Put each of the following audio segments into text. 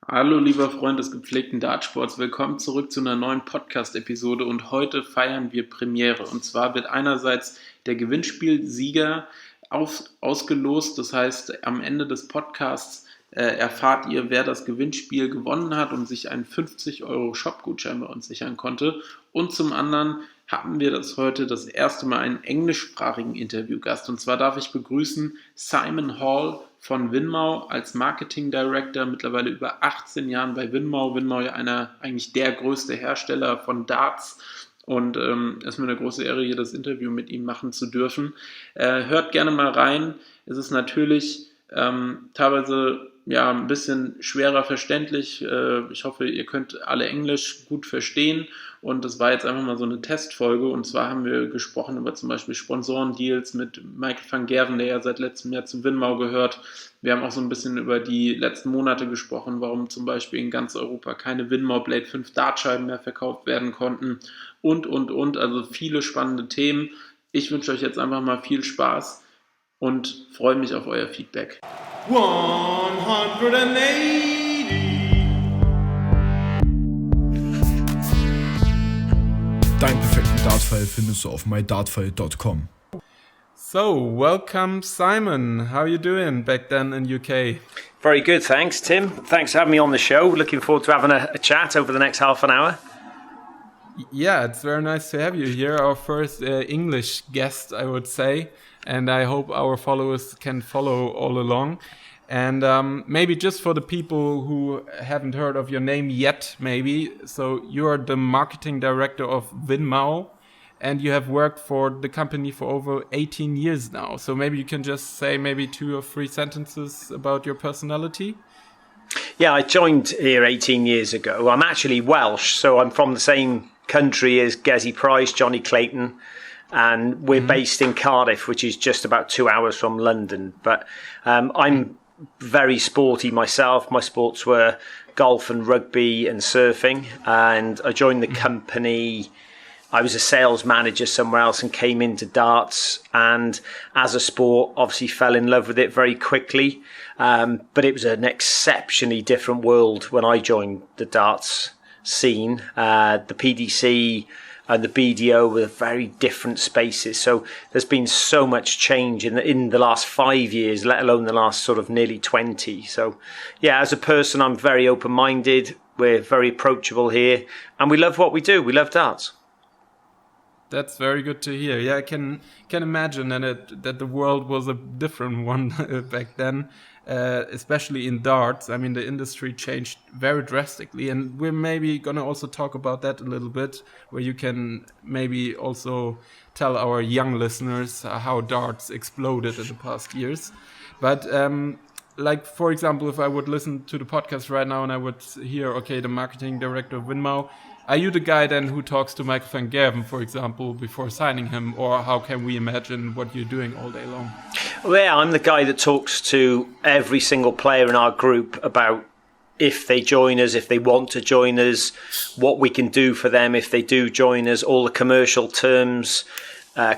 Hallo lieber Freund des gepflegten Dartsports, willkommen zurück zu einer neuen Podcast-Episode und heute feiern wir Premiere. Und zwar wird einerseits der Gewinnspielsieger ausgelost, das heißt am Ende des Podcasts erfahrt ihr, wer das Gewinnspiel gewonnen hat und sich einen 50€ Shopgutschein bei uns sichern konnte. Und zum anderen haben wir heute das erste Mal einen englischsprachigen Interviewgast. Und zwar darf ich begrüßen Simon Hall von Winmau als Marketing Director, mittlerweile über 18 Jahren bei Winmau. Winmau ja eigentlich der größte Hersteller von Darts. Und es ist mir eine große Ehre, hier das Interview mit ihm machen zu dürfen. Hört gerne mal rein. Es ist natürlich teilweise ein bisschen schwerer verständlich. Ich hoffe, ihr könnt alle Englisch gut verstehen. Und das war jetzt einfach mal so eine Testfolge. Und zwar haben wir gesprochen über zum Beispiel Sponsorendeals mit Michael van Gerwen, der ja seit letztem Jahr zu Winmau gehört. Wir haben auch so ein bisschen über die letzten Monate gesprochen, warum zum Beispiel in ganz Europa keine Winmau Blade6 Dartscheiben mehr verkauft werden konnten. Und. Also viele spannende Themen. Ich wünsche euch jetzt einfach mal viel Spaß und freue mich auf euer Feedback. 180. Deinen perfekten Dartfile findest du auf mydartfile.com. So, welcome Simon. How are you doing back then in UK? Very good, thanks Tim. Thanks for having me on the show. Looking forward to having a chat over the next half an hour. Yeah, it's very nice to have you here. Our first English guest, I would say. And I hope our followers can follow all along. And maybe just for the people who haven't heard of your name yet, maybe. So you are the marketing director of Winmau, and you have worked for the company for over 18 years now. So maybe you can just say maybe 2 or 3 sentences about your personality. Yeah, I joined here 18 years ago. I'm actually Welsh, so I'm from the same country as Gezi Price, Johnny Clayton. And we're based in Cardiff, which is just about 2 hours from London. But I'm very sporty myself. My sports were golf and rugby and surfing. And I joined the company. I was a sales manager somewhere else and came into darts. And as a sport, obviously fell in love with it very quickly. But it was an exceptionally different world when I joined the darts scene. The PDC and the BDO were very different spaces. So there's been so much change in the last 5 years, let alone the last sort of nearly 20. So yeah, as a person, I'm very open-minded. We're very approachable here and we love what we do. We love darts. That's very good to hear. Yeah, I can imagine that the world was a different one back then, especially in darts. I mean, the industry changed very drastically, and we're maybe going to also talk about that a little bit, where you can maybe also tell our young listeners how darts exploded in the past years. But like, for example, if I would listen to the podcast right now and I would hear, okay, the marketing director of Winmau, are you the guy then who talks to Michael van Gerwen, for example, before signing him? Or how can we imagine what you're doing all day long? Well, yeah, I'm the guy that talks to every single player in our group about if they join us, if they want to join us, what we can do for them if they do join us, all the commercial terms,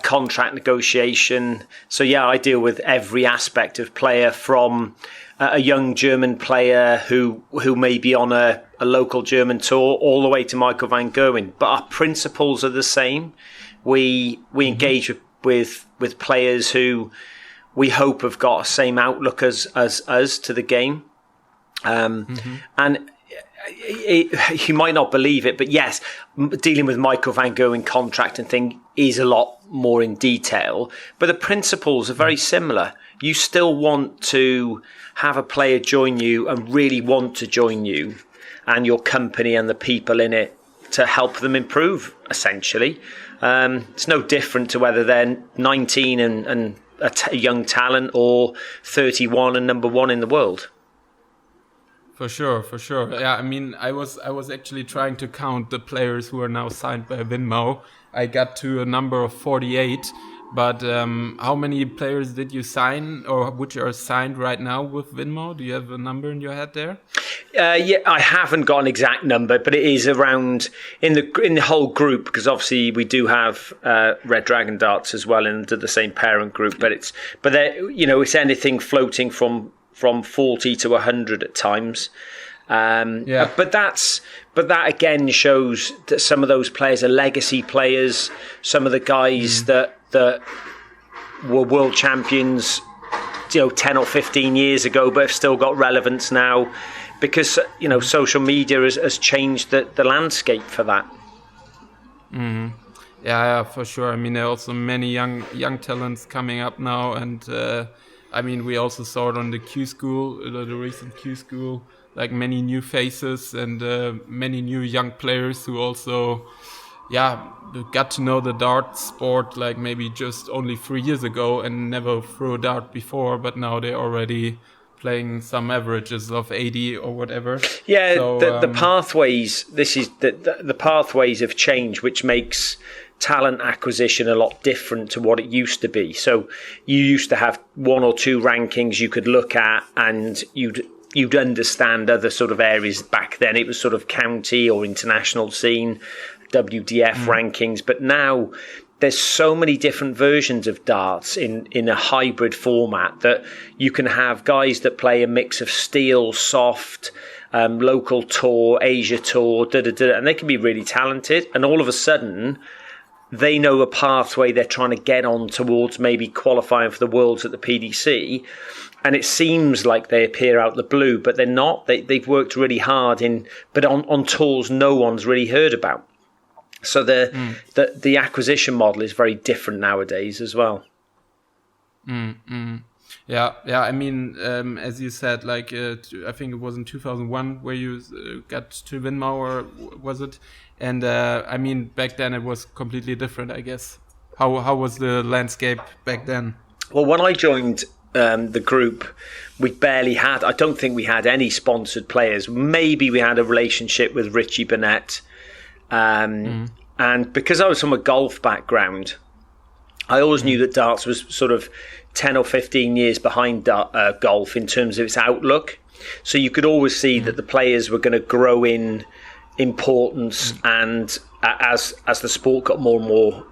contract negotiation. So yeah, I deal with every aspect of player, from a young German player who may be on a local German tour, all the way to Michael van Gerwen. But our principles are the same. We engage with players who we hope have got the same outlook as us to the game. And you might not believe it, but yes, dealing with Michael van Gerwen contract and thing is a lot more in detail. But the principles are very similar. You still want to have a player join you and really want to join you and your company and the people in it to help them improve, essentially. It's no different to whether they're 19 and a young talent or 31 and number 1 in the world. For sure. Yeah, I mean, I was actually trying to count the players who are now signed by Winmau. I got to a number of 48. But how many players did you sign, or which are signed right now with Winmau? Do you have a number in your head there? Yeah, I haven't got an exact number, but it is around in the whole group, because obviously we do have Red Dragon Darts as well under the same parent group. But it's anything floating from 40 to 100 at times. But that again shows that some of those players are legacy players. Some of the guys that were world champions, 10 or 15 years ago, but have still got relevance now, because social media has changed the landscape for that. Yeah, for sure. I mean, there are also many young talents coming up now, and we also saw it on the Q School, the recent Q School, like many new faces and many new young players who also, got to know the dart sport like maybe just only 3 years ago and never threw a dart before, but now they're already playing some averages of 80 or whatever. Yeah, so, the pathways. This is the pathways have changed, which makes talent acquisition a lot different to what it used to be. So you used to have one or two rankings you could look at, and you'd understand other sort of areas. Back then, it was sort of county or international scene, WDF rankings. But now there's so many different versions of darts in a hybrid format that you can have guys that play a mix of steel, soft, local tour, Asia tour, and they can be really talented. And all of a sudden, they know a pathway they're trying to get on towards maybe qualifying for the Worlds at the PDC. And it seems like they appear out the blue, but they're not. They've worked really hard but on tours no one's really heard about. So the acquisition model is very different nowadays as well. Yeah. I mean, as you said, like I think it was in 2001 where you got to Winmau, or was it? And I mean, back then it was completely different, I guess. How was the landscape back then? Well, when I joined the group, we barely had. I don't think we had any sponsored players. Maybe we had a relationship with Richie Burnett. And because I was from a golf background, I always knew that darts was sort of 10 or 15 years behind golf in terms of its outlook. So you could always see that the players were going to grow in importance and as the sport got more and more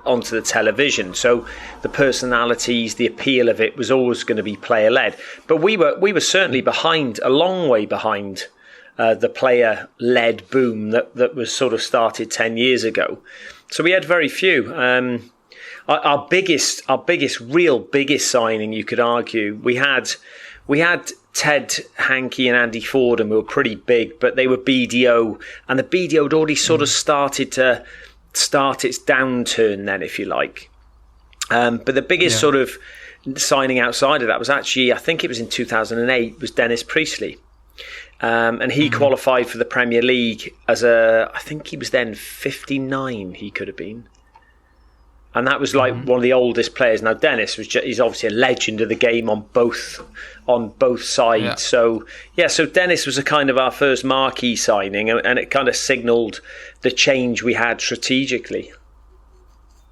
onto the television. So the personalities, the appeal of it was always going to be player-led. But we were certainly behind, a long way behind the player-led boom that was sort of started 10 years ago. So we had very few. Our biggest signing, you could argue, we had Ted Hankey and Andy Fordham, who were pretty big, but they were BDO, and the BDO had already sort of started to start its downturn then, if you like. But the biggest sort of signing outside of that was actually, I think it was in 2008, was Dennis Priestley. And he qualified for the Premier League I think he was then 59, he could have been. And that was like one of the oldest players. Now Dennis he's obviously a legend of the game on both sides. Yeah. So Dennis was a kind of our first marquee signing, and it kind of signalled the change we had strategically.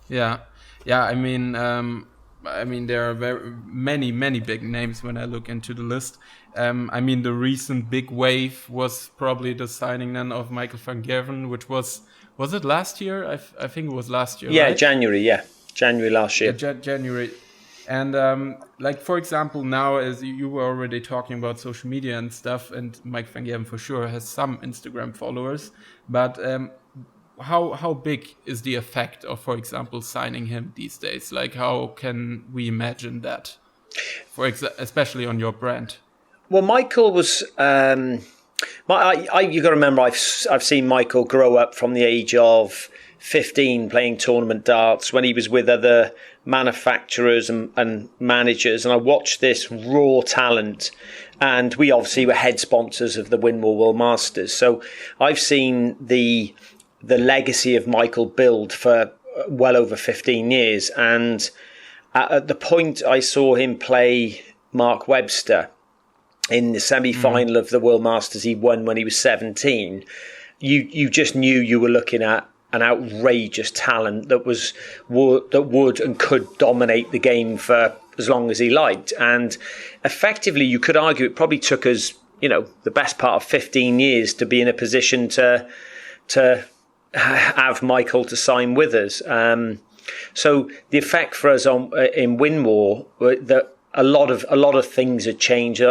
Yeah. I mean, there are very many big names when I look into the list. I mean, the recent big wave was probably the signing then of Michael van Gerven, which was it last year? I think it was last year. Yeah, right? January last year. January. And like, for example, now, as you were already talking about social media and stuff, and Mike van Gerven for sure has some Instagram followers, but how big is the effect of, for example, signing him these days? Like, how can we imagine that, especially on your brand? Well, Michael was. You got to remember, I've seen Michael grow up from the age of 15 playing tournament darts when he was with other manufacturers and managers, and I watched this raw talent. And we obviously were head sponsors of the Winmau World Masters, so I've seen the legacy of Michael build for well over 15 years. And at the point I saw him play Mark Webster in the semi-final of the World Masters he won when he was 17, you just knew you were looking at an outrageous talent that would and could dominate the game for as long as he liked. And effectively, you could argue it probably took us, the best part of 15 years to be in a position to have Michael to sign with us. So the effect for us in Winmau, that a lot of things had changed.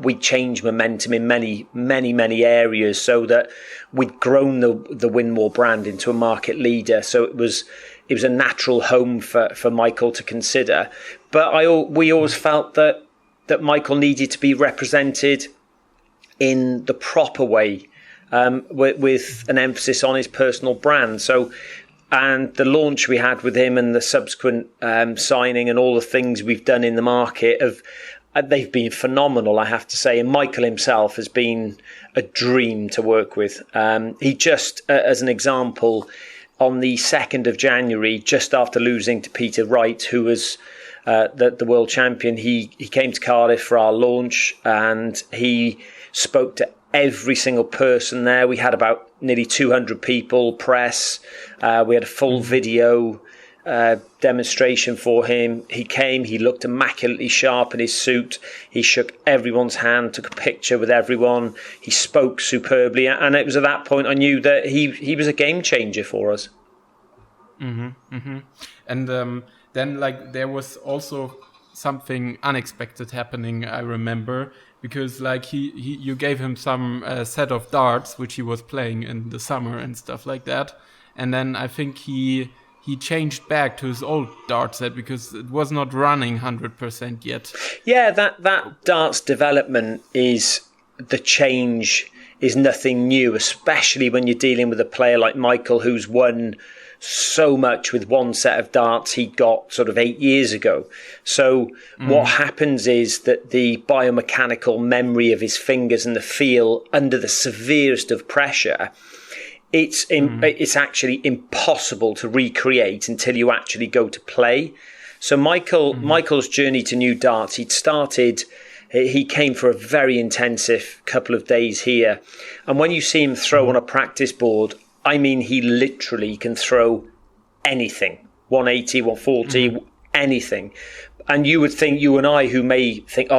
We changed momentum in many areas, so that we'd grown the Winmau brand into a market leader. So it was a natural home for Michael to consider. But we always felt that Michael needed to be represented in the proper way, with an emphasis on his personal brand. So, and the launch we had with him and the subsequent signing and all the things we've done in the market they've been phenomenal, I have to say. And Michael himself has been a dream to work with. He just, as an example, on the 2nd of January, just after losing to Peter Wright, who was the world champion, he came to Cardiff for our launch, and he spoke to every single person there. We had about nearly 200 people, press. We had a full video demonstration for him. He came, he looked immaculately sharp in his suit. He shook everyone's hand, took a picture with everyone. He spoke superbly. And it was at that point I knew that he was a game changer for us. And then, like, there was also something unexpected happening, I remember, because like you gave him some set of darts which he was playing in the summer and stuff like that, and then I think he changed back to his old dart set because it was not running 100% yet. Yeah, that darts development is the change is nothing new, especially when you're dealing with a player like Michael, who's won so much with one set of darts he got sort of 8 years ago. So what happens is that the biomechanical memory of his fingers and the feel under the severest of pressure, it's actually impossible to recreate until you actually go to play. So Michael's journey to new darts, he came for a very intensive couple of days here. And when you see him throw on a practice board, I mean, he literally can throw anything, 180, 140, anything. And you would think, you and I, who may think,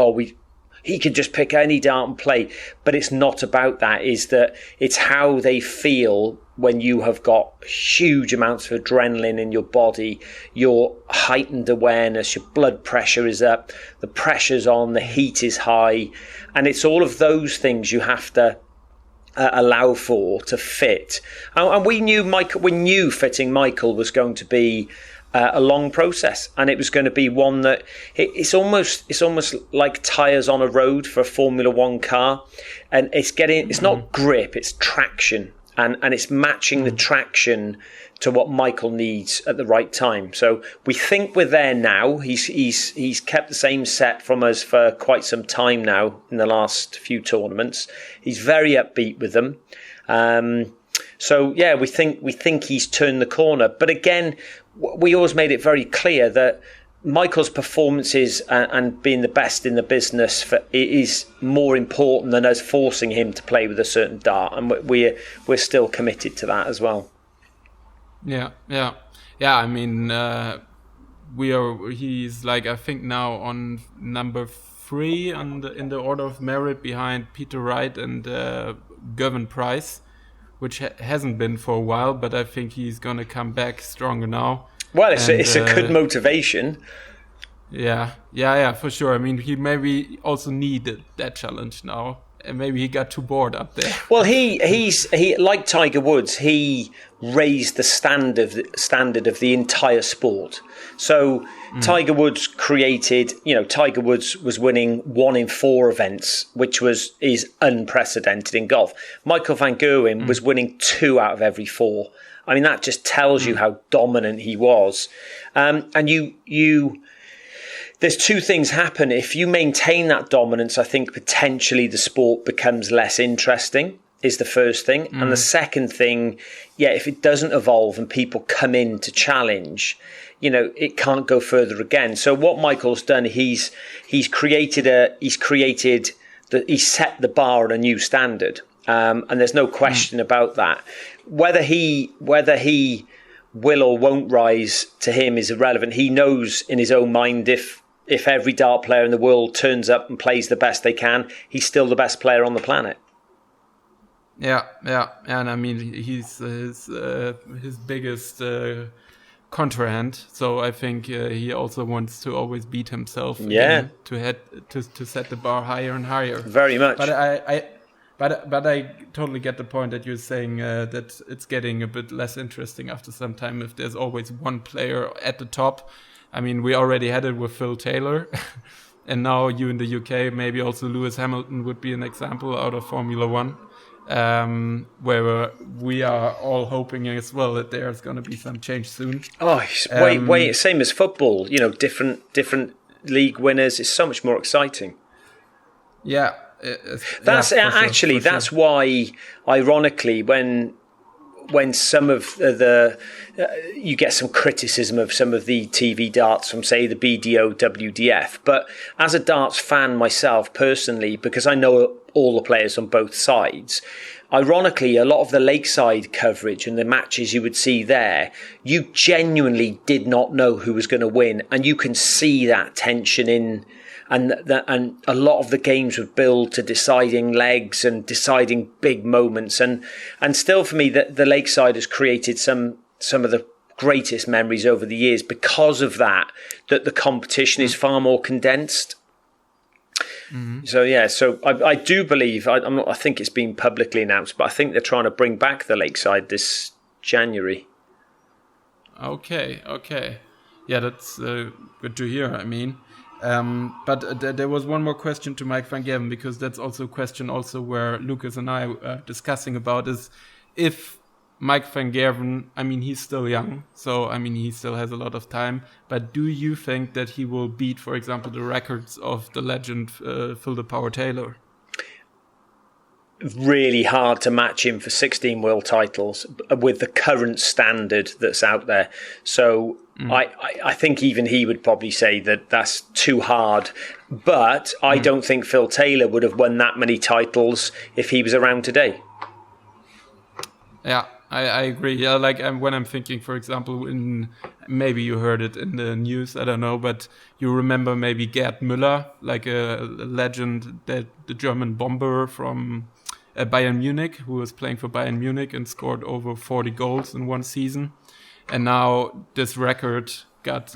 he could just pick any dart and play. But it's not about that. It's how they feel when you have got huge amounts of adrenaline in your body, your heightened awareness, your blood pressure is up, the pressure's on, the heat is high. And it's all of those things you have to allow for to fit, and we knew fitting Michael was going to be a long process, and it was going to be one that it's almost like tyres on a road for a Formula One car, and it's not grip, it's traction, and it's matching the traction to what Michael needs at the right time. So we think we're there now. He's kept the same set from us for quite some time now in the last few tournaments. He's very upbeat with them. So yeah, we think he's turned the corner. But again, we always made it very clear that Michael's performances and being the best in the business is more important than us forcing him to play with a certain dart, and we're still committed to that as well. Yeah. I mean, he's like, I think now on number 3 in the order of merit behind Peter Wright and Gervin Price, which hasn't been for a while, but I think he's gonna come back stronger now. Well, it's a good motivation. Yeah, for sure. I mean, he maybe also needed that challenge now, and maybe he got too bored up there. Well, he like Tiger Woods, he raised the standard of the entire sport. So Tiger Woods Tiger Woods was winning 1 in 4 events, which is unprecedented in golf. Michael van Gerwen was winning 2 out of every 4. I mean, that just tells you how dominant he was. And there's 2 things happen. If you maintain that dominance, I think potentially the sport becomes less interesting, is the first thing. And the second thing, if it doesn't evolve and people come in to challenge, it can't go further again. So what Michael's done, he's set the bar on a new standard. And there's no question about that. Whether he will or won't rise, to him is irrelevant. He knows in his own mind if every dart player in the world turns up and plays the best they can, he's still the best player on the planet. Yeah, and I mean, he's his biggest contrahand. So I think he also wants to always beat himself. Yeah. To set the bar higher and higher. Very much. But I totally get the point that you're saying that it's getting a bit less interesting after some time if there's always one player at the top. I mean, we already had it with Phil Taylor. And now you in the UK, maybe also Lewis Hamilton would be an example out of Formula One, where we are all hoping as well that there's going to be some change soon. Oh, wait, same as football. You know, different league winners. It's so much more exciting. Yeah. That's why, ironically, when some of you get some criticism of some of the TV darts from, say, the BDO, WDF, but as a darts fan myself personally, because I know all the players on both sides, ironically, a lot of the lakeside coverage and the matches you would see there, you genuinely did not know who was going to win, and you can see that tension in. And a lot of the games would build to deciding legs and deciding big moments. And still for me, the Lakeside has created some of the greatest memories over the years because of that the competition is far more condensed. Mm-hmm. So I do believe, I think it's been publicly announced, but I think they're trying to bring back the Lakeside this January. Okay. Yeah, that's good to hear, I mean. But there was one more question to Mike van Gerwen, because that's also a question also where Lucas and I are discussing about is if Mike van Gerwen, I mean, he's still young, so I mean, he still has a lot of time, but do you think that he will beat, for example, the records of the legend Phil the Power Taylor? Really hard to match him for 16 world titles with the current standard that's out there. So I think even he would probably say that that's too hard. But I don't think Phil Taylor would have won that many titles if he was around today. Yeah, I agree. Yeah, like when I'm thinking, for example, maybe you heard it in the news, I don't know, but you remember maybe Gerd Müller, like a legend, that the German bomber from Bayern Munich, who was playing for Bayern Munich and scored over 40 goals in one season. And now this record got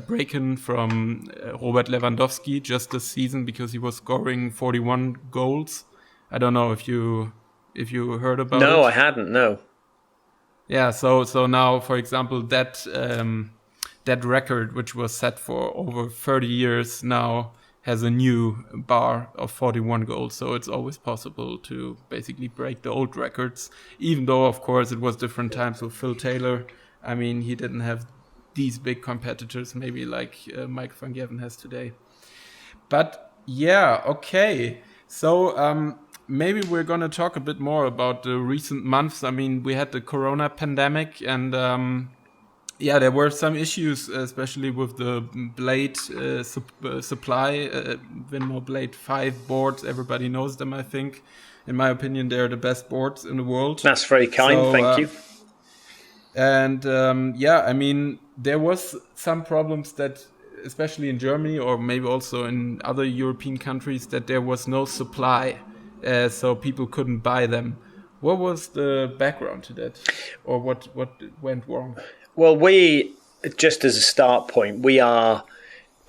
breaken from Robert Lewandowski just this season because he was scoring 41 goals. I don't know if you heard about it. No, I hadn't, no. Yeah, so now, for example, that record, which was set for over 30 years now, has a new bar of 41 goals. So it's always possible to basically break the old records, even though, of course, it was different times with Phil Taylor. I mean, he didn't have these big competitors, maybe like Mike van Gerwen has today. But yeah, okay. So maybe we're going to talk a bit more about the recent months. I mean, we had the corona pandemic, and there were some issues, especially with the Blade supply, Winmau Blade 5 boards. Everybody knows them, I think. In my opinion, they're the best boards in the world. That's very kind, thank you. And I mean, there was some problems that, especially in Germany or maybe also in other European countries, that there was no supply, so people couldn't buy them. What was the background to that, or what went wrong? Well, we, just as a start point, I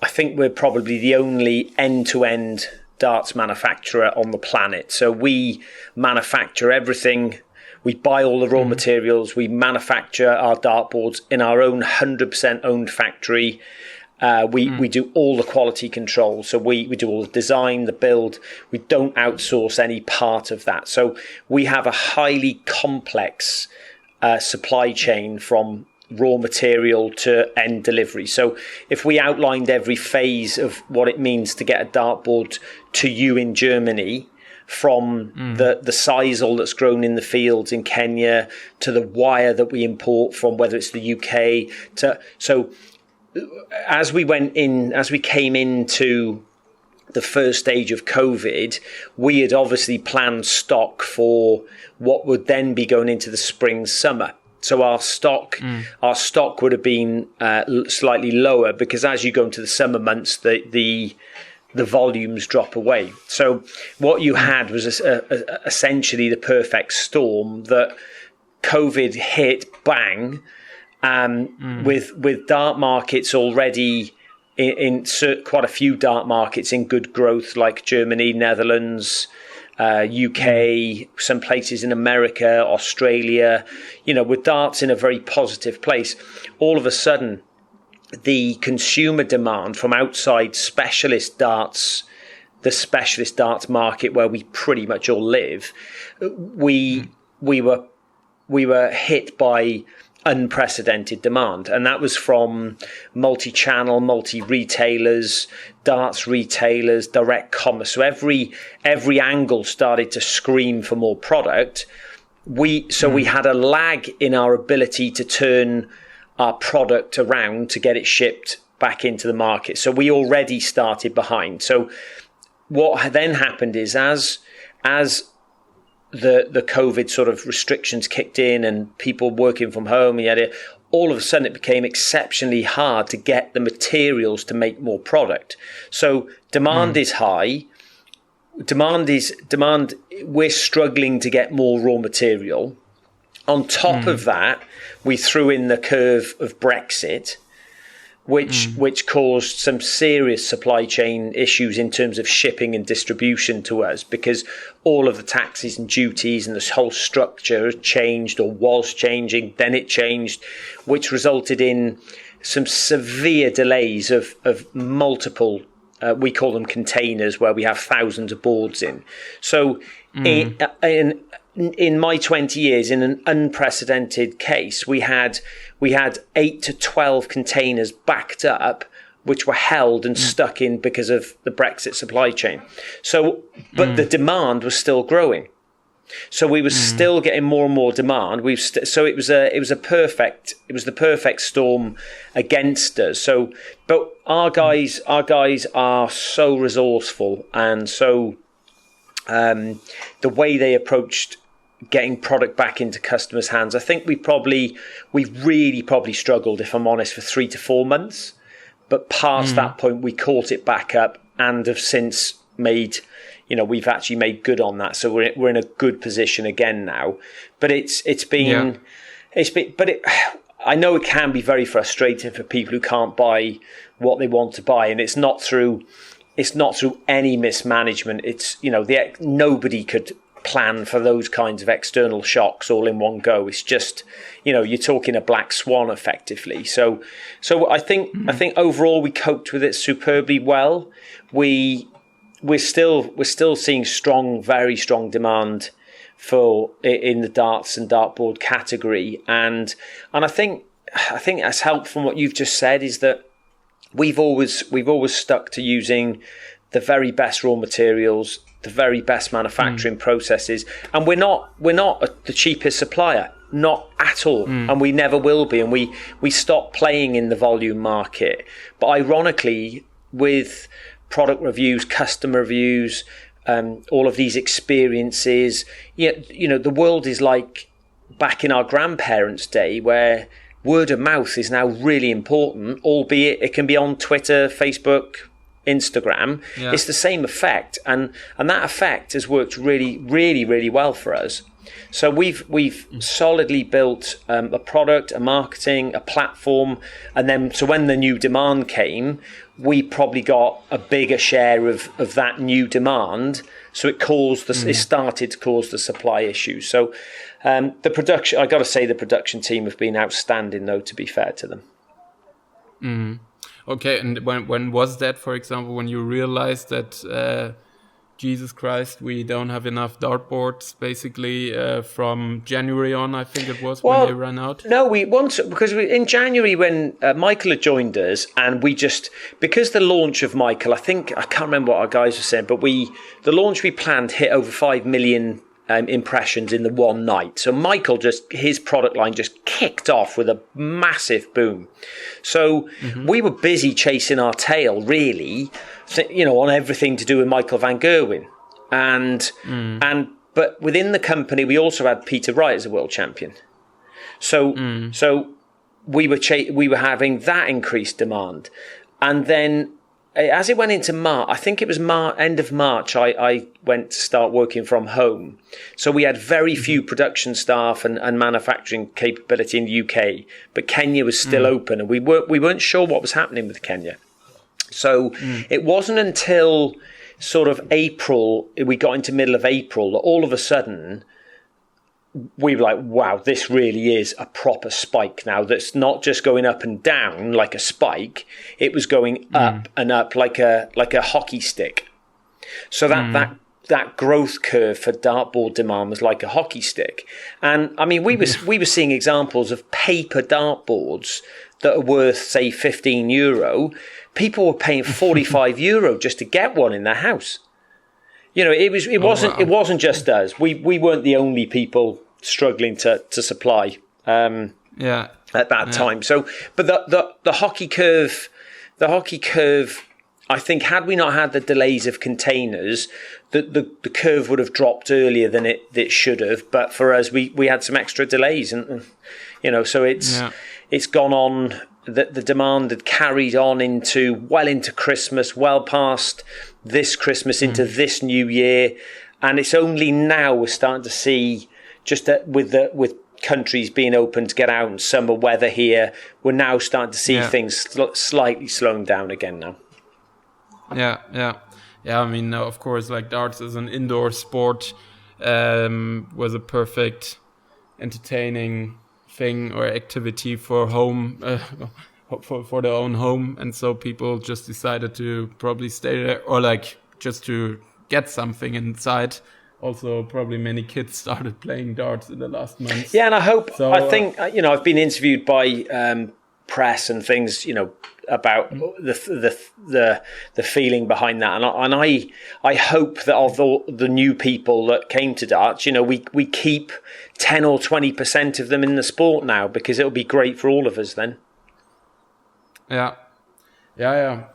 think we're probably the only end-to-end darts manufacturer on the planet. So we manufacture everything. We buy all the raw materials. We manufacture our dartboards in our own 100% owned factory. We do all the quality control. So we do all the design, the build. We don't outsource any part of that. So we have a highly complex supply chain from raw material to end delivery. So if we outlined every phase of what it means to get a dartboard to you in Germany, from the sisal that's grown in the fields in Kenya to the wire that we import from whether it's the UK so as we came into the first stage of COVID, we had obviously planned stock for what would then be going into the spring summer. So our stock would have been slightly lower because as you go into the summer months, the volumes drop away. So what you had was essentially the perfect storm that COVID hit, bang, with dart markets already in quite a few dart markets in good growth, like Germany, Netherlands, UK, some places in America, Australia, with darts in a very positive place. All of a sudden, the consumer demand from outside specialist darts, the specialist darts market where we pretty much all live, we were hit by unprecedented demand, and that was from multi-channel, multi-retailers, darts retailers, direct commerce. So every angle started to scream for more product. We had a lag in our ability to turn our product around to get it shipped back into the market. So we already started behind. So what then happened is as the COVID sort of restrictions kicked in and people working from home, all of a sudden it became exceptionally hard to get the materials to make more product. So demand is high. Demand. We're struggling to get more raw material. On top of that, we threw in the curve of Brexit, which caused some serious supply chain issues in terms of shipping and distribution to us, because all of the taxes and duties and this whole structure changed or was changing. Then it changed, which resulted in some severe delays of multiple, we call them containers, where we have thousands of boards in. So in my 20 years, in an unprecedented case, we had 8 to 12 containers backed up, which were held and stuck in because of the Brexit supply chain. So, but the demand was still growing. So we were still getting more and more demand. So it was the perfect storm against us. So, but our guys are so resourceful, and so the way they approached getting product back into customers' hands, I think we really struggled, if I'm honest, for 3 to 4 months. But past that point, we caught it back up and have since made, we've actually made good on that. So we're in a good position again now. But I know it can be very frustrating for people who can't buy what they want to buy, and it's not through any mismanagement. It's nobody could plan for those kinds of external shocks all in one go. It's just, you're talking a black swan effectively. So I think overall we coped with it superbly well. We're still seeing very strong demand in the darts and dartboard category, and I think that's helped from what you've just said, is that we've always stuck to using the very best raw materials, the very best manufacturing processes, and we're not the cheapest supplier, not at all, and we never will be, and we stopped playing in the volume market. But ironically, with product reviews, customer reviews, all of these experiences, the world is like back in our grandparents' day, where word of mouth is now really important, albeit it can be on Twitter, Facebook, Instagram. It's the same effect, and that effect has worked really, really, really well for us. So we've solidly built a product, a marketing, a platform, and then so when the new demand came, we probably got a bigger share of that new demand. So it started to cause the supply issues. So the production, I got to say, the production team have been outstanding, though, to be fair to them. Okay, and when was that, for example, when you realized that, Jesus Christ, we don't have enough dartboards, basically, from January on, I think it was, when they ran out? No, because in January when Michael had joined us, and because the launch of Michael, I can't remember what our guys were saying, but the launch we planned hit over 5 million impressions in the one night. So Michael his product line just kicked off with a massive boom. So we were busy chasing our tail, really, on everything to do with Michael van Gerwen. But within the company, we also had Peter Wright as a world champion. So we were having that increased demand. And then as it went into March, I think it was end of March, I went to start working from home. So we had very few production staff and manufacturing capability in the UK, but Kenya was still open, and we weren't sure what was happening with Kenya. So it wasn't until sort of April, we got into middle of April, that all of a sudden we were like, wow, this really is a proper spike now. That's not just going up and down like a spike. It was going up and up like a hockey stick. So that growth curve for dartboard demand was like a hockey stick. And I mean, we were seeing examples of paper dartboards that are worth, say, €15. People were paying €45 just to get one in their house. You know, it wasn't just us. We weren't the only people struggling to supply at that time. So, but the hockey curve, I think, had we not had the delays of containers, the curve would have dropped earlier than it should have. But for us, we had some extra delays, and you know, so it's gone on. The demand had carried on into Christmas, well past this Christmas, into this new year, and it's only now we're starting to see, just that with countries being open to get out and summer weather here, we're now starting to see things slightly slowing down again now. Yeah. I mean, of course, like darts as an indoor sport was a perfect, entertaining thing or activity for home, for their own home, and so people just decided to probably stay there, or like just to get something inside. Also, probably many kids started playing darts in the last months. Yeah, and I think, you know, I've been interviewed by press and things, you know, about the feeling behind that, and I hope that of the new people that came to darts, you know, we keep 10 or 20% of them in the sport now, because it'll be great for all of us then. Yeah.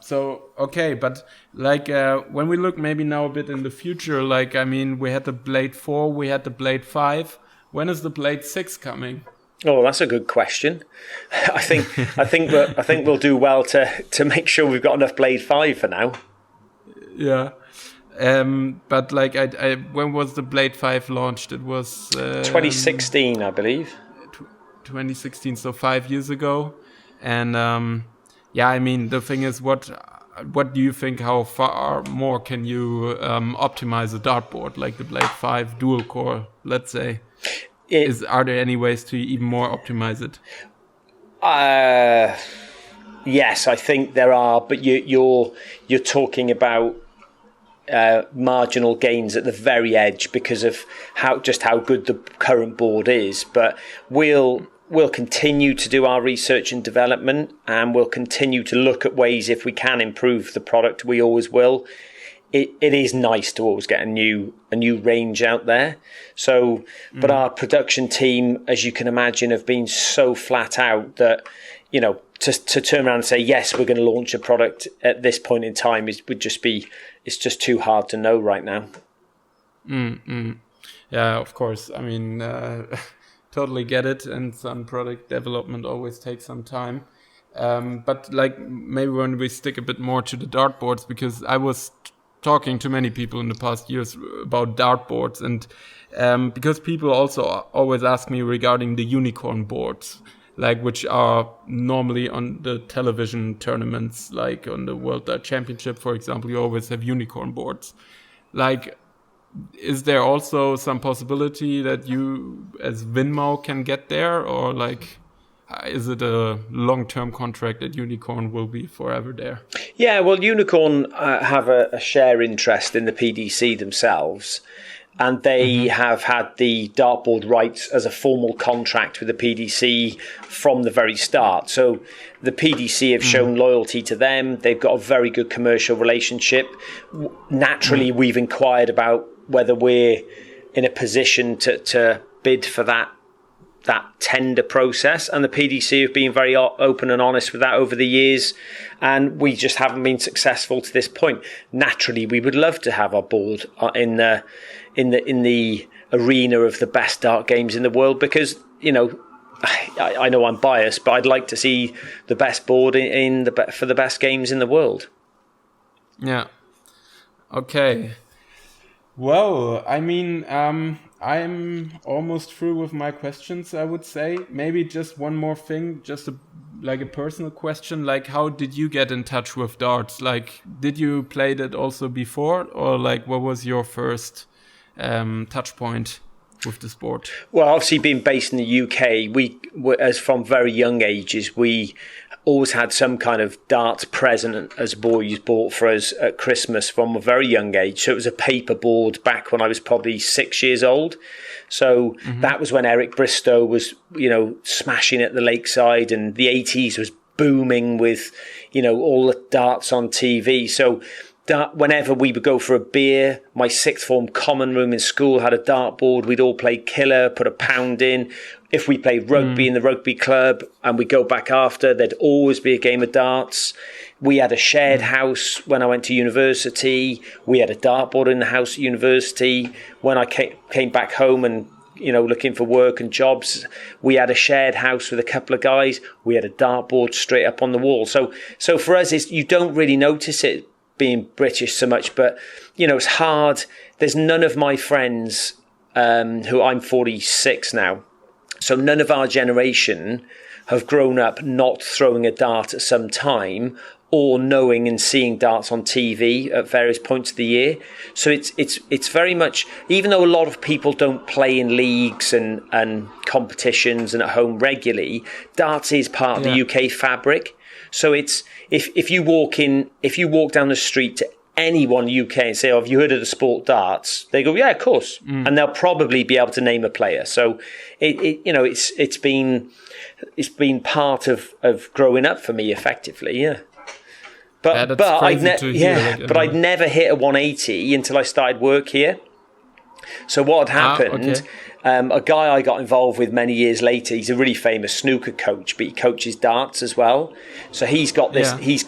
So, okay, but like when we look maybe now a bit in the future, like, I mean, we had the Blade 4, we had the Blade 5. When is the Blade 6 coming? Oh, that's a good question. I think we'll do well to make sure we've got enough Blade 5 for now. Yeah. But like, when was the Blade 5 launched? It was 2016, I believe. 2016, so 5 years ago. And yeah, I mean, the thing is, what do you think? How far more can you optimize a dartboard like the Blade 5 dual core? Let's say, are there any ways to even more optimize it? Yes, I think there are, but you're talking about marginal gains at the very edge because of how good the current board is. But we'll continue to do our research and development, and we'll continue to look at ways, if we can improve the product, we always will. It is nice to always get a new range out there. So, but our production team, as you can imagine, have been so flat out that, you know, to turn around and say, yes, we're going to launch a product at this point in time it's just too hard to know right now. Yeah, of course. I mean, totally get it, and some product development always takes some time. But like, maybe when we stick a bit more to the dartboards, because I was talking to many people in the past years about dartboards, and because people also always ask me regarding the unicorn boards, like, which are normally on the television tournaments, like on the World Dart Championship, for example, you always have unicorn boards. Like, is there also some possibility that you, as Winmau, can get there, or like, is it a long-term contract that Unicorn will be forever there? Yeah, well, Unicorn have a share interest in the PDC themselves, and they have had the dartboard rights as a formal contract with the PDC from the very start. So the PDC have shown loyalty to them. They've got a very good commercial relationship. Naturally, we've inquired about whether we're in a position to bid for that tender process, and the PDC have been very open and honest with that over the years, and we just haven't been successful to this point. Naturally, we would love to have our board in the arena of the best dart games in the world, because, you know, I know I'm biased, but I'd like to see the best board for the best games in the world. Yeah. Okay. Well, I mean, I'm almost through with my questions, I would say. Maybe just one more thing, just like a personal question. Like, how did you get in touch with darts? Like, did you play that also before? Or like, what was your first touch point with the sport? Well, obviously being based in the UK, we, as from very young ages, we always had some kind of darts present as boys bought for us at Christmas from a very young age. So it was a paper board back when I was probably 6 years old. So that was when Eric Bristow was, smashing at the lakeside, and the 80s was booming with, all the darts on TV. So whenever we would go for a beer, my sixth form common room in school had a dartboard. We'd all play killer, put a pound in. If we played rugby in the rugby club and we go back after, there'd always be a game of darts. We had a shared house when I went to university. We had a dartboard in the house at university. When I came back home and, looking for work and jobs, we had a shared house with a couple of guys. We had a dartboard straight up on the wall. So for us, you don't really notice it being British so much, but, it's hard. There's none of my friends who I'm 46 now. So none of our generation have grown up not throwing a dart at some time or knowing and seeing darts on TV at various points of the year. So it's very much, even though a lot of people don't play in leagues and competitions and at home regularly, darts is part of the UK fabric. So it's if you walk down the street to anyone in the UK and say, "Oh, have you heard of the sport darts?" They go, "Yeah, of course," and they'll probably be able to name a player. So it's been part of growing up for me effectively, yeah. But I'd never hit a 180 until I started work here. So what had happened? A guy I got involved with many years later. He's a really famous snooker coach, but he coaches darts as well. So he's got this. Yeah. His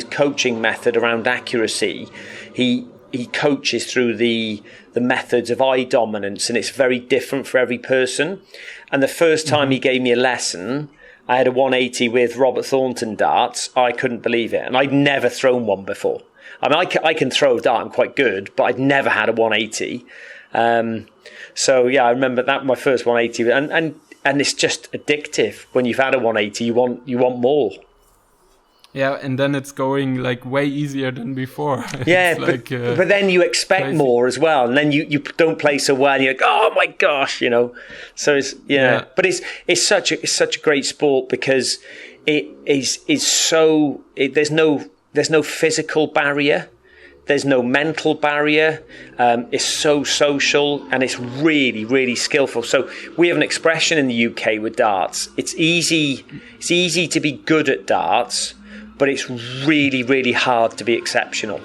coaching method around accuracy. He coaches through the methods of eye dominance, and it's very different for every person. And the first time he gave me a lesson, I had a 180 with Robert Thornton darts. I couldn't believe it, and I'd never thrown one before. I mean, I can throw a dart, I'm quite good, but I'd never had a 180. So yeah, I remember that my first 180, and it's just addictive. When you've had a 180, you want more. Yeah, and then it's going like way easier than before. Yeah, but then you expect crazy. More as well, and then you don't play so well. And you're like, oh my gosh, So it's but it's such a great sport because it is so there's no physical barrier. There's no mental barrier. It's so social and it's really, really skillful. So we have an expression in the UK with darts. It's easy to be good at darts, but it's really, really hard to be exceptional.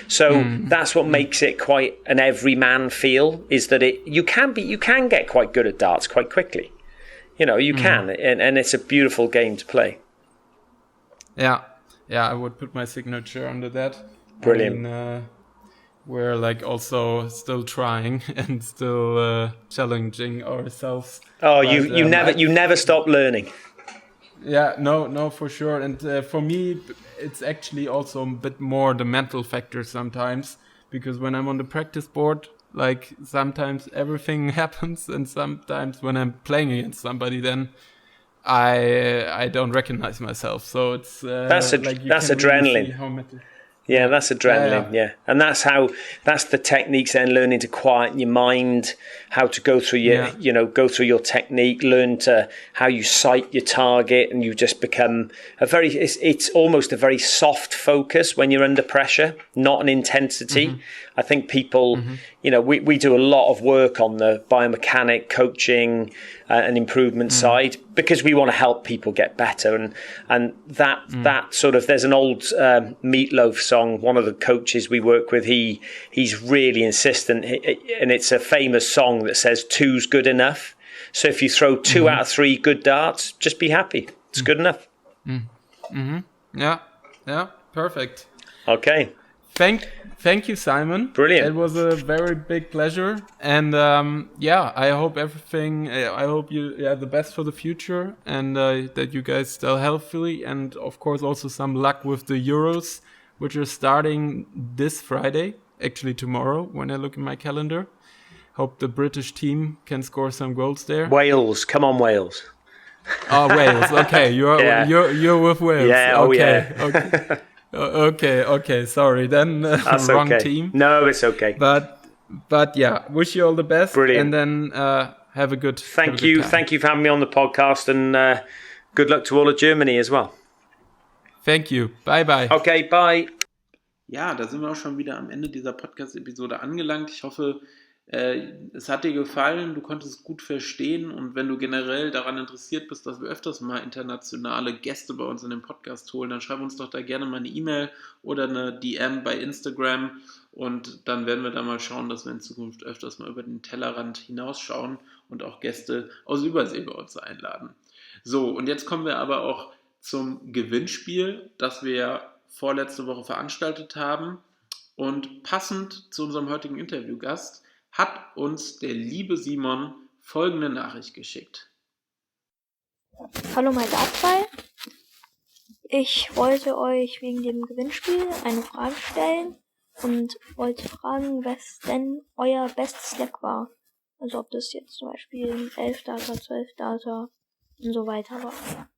So that's what makes it quite an everyman feel, is that you can get quite good at darts quite quickly. You can, and it's a beautiful game to play. Yeah, I would put my signature under that. Brilliant. I mean, we're like also still trying and still challenging ourselves. Oh, but, you never stop learning. Yeah, no, for sure. And for me, it's actually also a bit more the mental factor sometimes, because when I'm on the practice board, like sometimes everything happens, and sometimes when I'm playing against somebody, then I don't recognize myself. So it's that's adrenaline. Really yeah, that's adrenaline. Yeah, and that's the techniques. Then learning to quieten your mind, how to go through your technique, learn to how you sight your target, and you just become it's almost a very soft focus when you're under pressure, not an intensity. I think people, we do a lot of work on the biomechanic coaching and improvement side, because we want to help people get better. And that sort of, there's an old Meatloaf song, one of the coaches we work with, he's really insistent, and it's a famous song that says 2's good enough. So if you throw 2 out of 3 good darts, just be happy. It's good enough. Yeah, perfect. Okay. Thank you, Simon. Brilliant. It was a very big pleasure, and I hope everything. I hope you the best for the future, and that you guys stay healthily, and of course also some luck with the Euros, which are starting this Friday. Actually, tomorrow, when I look at my calendar. Hope the British team can score some goals there. Wales, come on, Wales. Oh, Wales. Okay, you're with Wales. Yeah. Okay. Oh, yeah. Okay. Sorry, then That's wrong okay. team. No, it's okay. But yeah, wish you all the best. Brilliant. And then have a good. Thank you for having me on the podcast, and good luck to all of Germany as well. Thank you. Bye. Okay, bye. Ja, da sind wir auch schon wieder am Ende dieser Podcast-Episode angelangt. Ich hoffe, es hat dir gefallen, du konntest es gut verstehen, und wenn du generell daran interessiert bist, dass wir öfters mal internationale Gäste bei uns in den Podcast holen, dann schreib uns doch da gerne mal eine E-Mail oder eine DM bei Instagram, und dann werden wir da mal schauen, dass wir in Zukunft öfters mal über den Tellerrand hinausschauen und auch Gäste aus Übersee bei uns einladen. So, und jetzt kommen wir aber auch zum Gewinnspiel, das wir ja vorletzte Woche veranstaltet haben, und passend zu unserem heutigen Interviewgast hat uns der liebe Simon folgende Nachricht geschickt. Hallo mein Dartfall. Ich wollte euch wegen dem Gewinnspiel eine Frage stellen und wollte fragen, was denn euer bestes Deck war. Also ob das jetzt zum Beispiel ein 11-Data, 12-Data und so weiter war.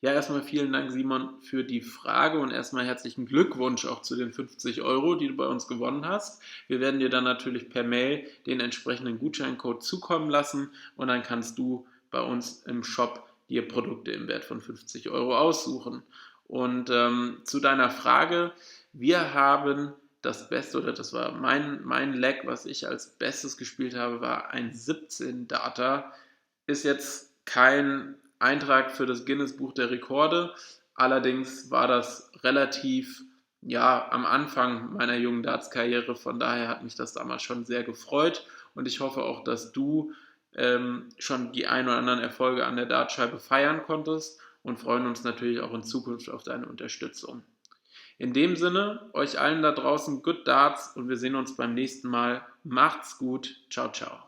Ja, erstmal vielen Dank, Simon, für die Frage, und erstmal herzlichen Glückwunsch auch zu den 50 €, die du bei uns gewonnen hast. Wir werden dir dann natürlich per Mail den entsprechenden Gutscheincode zukommen lassen, und dann kannst du bei uns im Shop dir Produkte im Wert von 50 € aussuchen. Und zu deiner Frage, wir haben das Beste, oder das war mein Leg, was ich als Bestes gespielt habe, war ein 17-Data. Ist jetzt kein Eintrag für das Guinness-Buch der Rekorde. Allerdings war das relativ am Anfang meiner jungen Darts-Karriere. Von daher hat mich das damals schon sehr gefreut. Und ich hoffe auch, dass du schon die ein oder anderen Erfolge an der Dartscheibe feiern konntest, und freuen uns natürlich auch in Zukunft auf deine Unterstützung. In dem Sinne, euch allen da draußen good Darts, und wir sehen uns beim nächsten Mal. Macht's gut. Ciao, ciao.